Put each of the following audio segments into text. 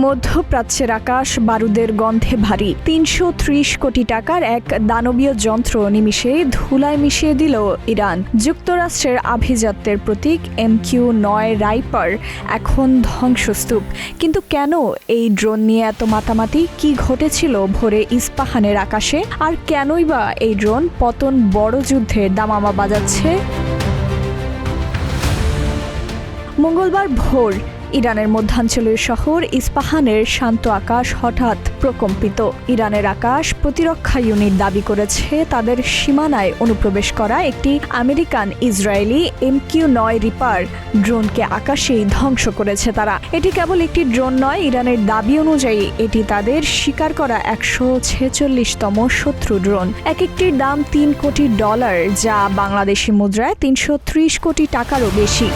মধ্যপ্রাচ্যের আকাশ বারুদের গন্ধে ভারী। ৩৩০ কোটি টাকার এক দানবীয় যন্ত্র নিমিষে ধুলায় মিশিয়ে দিল ইরান। যুক্তরাষ্ট্রের আভিজাত্যের প্রতীক MQ-9 রাইপার এখন ধ্বংসস্তূপ। কিন্তু কেন এই ড্রোন নিয়ে এত মাতামাতি? কি ঘটেছিল ভোরে ইস্পাহানের আকাশে? আর কেনই বা এই ড্রোন পতন বড় যুদ্ধের দামামা বাজাচ্ছে? মঙ্গলবার ভোর ইরানের মধ্যাঞ্চলীয় শহর ইস্পাহানের শান্ত আকাশ হঠাৎ প্রকম্পিত। ইরানের আকাশ প্রতিরক্ষা ইউনিট দাবি করেছে তাদের সীমানায় অনুপ্রবেশ করা একটি আমেরিকান ইসরায়েলি MQ-9 রিপার ড্রোনকে আকাশেই ধ্বংস করেছে তারা। এটি কেবল একটি ড্রোন নয়, ইরানের দাবি অনুযায়ী এটি তাদের শিকার করা 146তম শত্রু ড্রোন। এক একটির দাম $3 কোটি, যা বাংলাদেশি মুদ্রায় 330 কোটি টাকারও বেশি।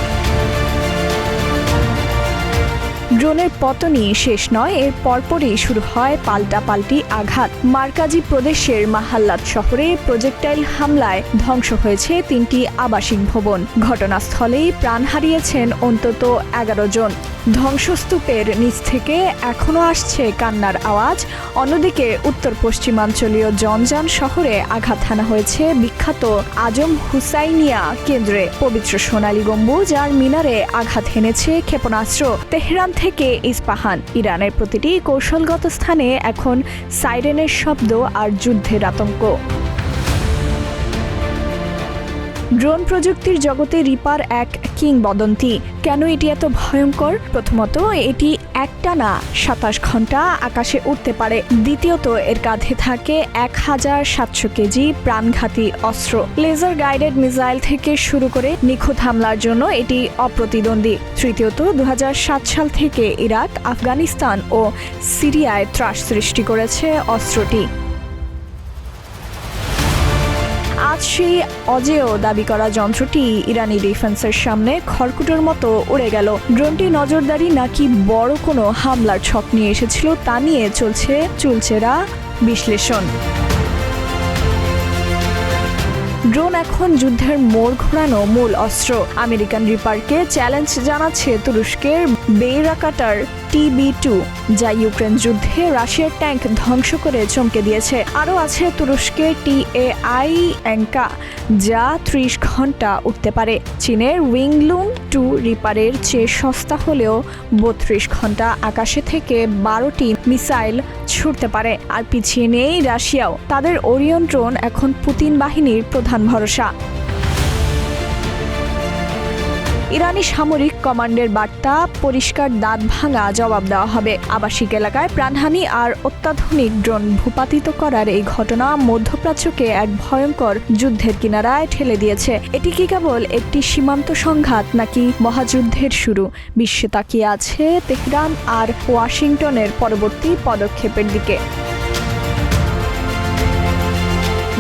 ড্রোনের পতনই শেষ নয়, এর পরপরই শুরু হয় পাল্টাপাল্টি আঘাত। মার্কাজি প্রদেশের মাহাল্লাত শহরে প্রজেক্টাইল হামলায় ধ্বংস হয়েছে 3টি আবাসিক ভবন। ঘটনাস্থলেই প্রাণ হারিয়েছেন অন্তত 11 জন। ধ্বংসস্তূপের নিচ থেকে এখনও আসছে কান্নার আওয়াজ। অন্যদিকে উত্তর পশ্চিমাঞ্চলীয় জনজান শহরে আঘাত হানা হয়েছে বিখ্যাত আজম হুসাইনিয়া কেন্দ্রে। পবিত্র সোনালী গম্বুজ আর মিনারে আঘাত হেনেছে ক্ষেপণাস্ত্র। তেহরান থেকে ইস্পাহান, ইরানের প্রতিটি কৌশলগত স্থানে এখন সাইরেনের শব্দ আর যুদ্ধের আতঙ্ক। ড্রোন প্রযুক্তির জগতে রিপার এক কিংবদন্তি। কেন এটি এত ভয়ঙ্কর? প্রথমত, এটি একটানা 27 ঘন্টা আকাশে উড়তে পারে। দ্বিতীয়ত, এর কাঁধে থাকে 1700 কেজি প্রাণঘাতী অস্ত্র। লেজার গাইডেড মিসাইল থেকে শুরু করে নিখুঁত হামলার জন্য এটি অপ্রতিদ্বন্দ্বী। তৃতীয়ত, 2007 সাল থেকে ইরাক, আফগানিস্তান ও সিরিয়ায় ত্রাস সৃষ্টি করেছে অস্ত্রটি। আজ সেই অজেয় দাবি করা যন্ত্রটি ইরানি ডিফেন্সের সামনে খড়কুটোর মতো উড়ে গেল। ড্রোনটি নজরদারি নাকি বড় কোনো হামলার ছক নিয়ে এসেছিল তা নিয়ে চলছে চুলচেরা বিশ্লেষণ। ড্রোন এখন যুদ্ধের মোড় ঘোরানো মূল অস্ত্র। আমেরিকান রিপারকে চ্যালেঞ্জ জানাচ্ছে তুরস্কের বেইরাকাটার TB2, যা ইউক্রেন যুদ্ধে রাশিয়ার ট্যাঙ্ক ধ্বংস করে চমকে দিয়েছে। আরও আছে তুরস্কের TAI অ্যাঙ্কা, যা 30 ঘন্টা উঠতে পারে। চীনের উইংলুন 2 রিপারের চেয়ে সস্তা হলেও 32 ঘন্টা আকাশে থেকে 12টি মিসাইল ছুড়তে পারে। আর পিছিয়ে নেই রাশিয়াও। তাদের ওরিয়ন ড্রোন এখন পুতিন বাহিনীর প্রধান ভরসা। ইরানি সামরিক কমান্ডের বার্তা পরিষ্কার, দাঁত ভাঙা জবাব দেওয়া হবে। আবাসিক এলাকায় প্রাণহানি আর অত্যাধুনিক ড্রোন ভূপাতিত করার এই ঘটনা মধ্যপ্রাচ্যকে এক ভয়ঙ্কর যুদ্ধের কিনারায় ঠেলে দিয়েছে। এটি কি কেবল একটি সীমান্ত সংঘাত নাকি মহাযুদ্ধের শুরু? বিশ্ব তাকিয়ে আছে তেহরান আর ওয়াশিংটনের পরবর্তী পদক্ষেপের দিকে।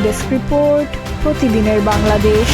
ডেস্ক রিপোর্ট, প্রতিদিনের বাংলাদেশ।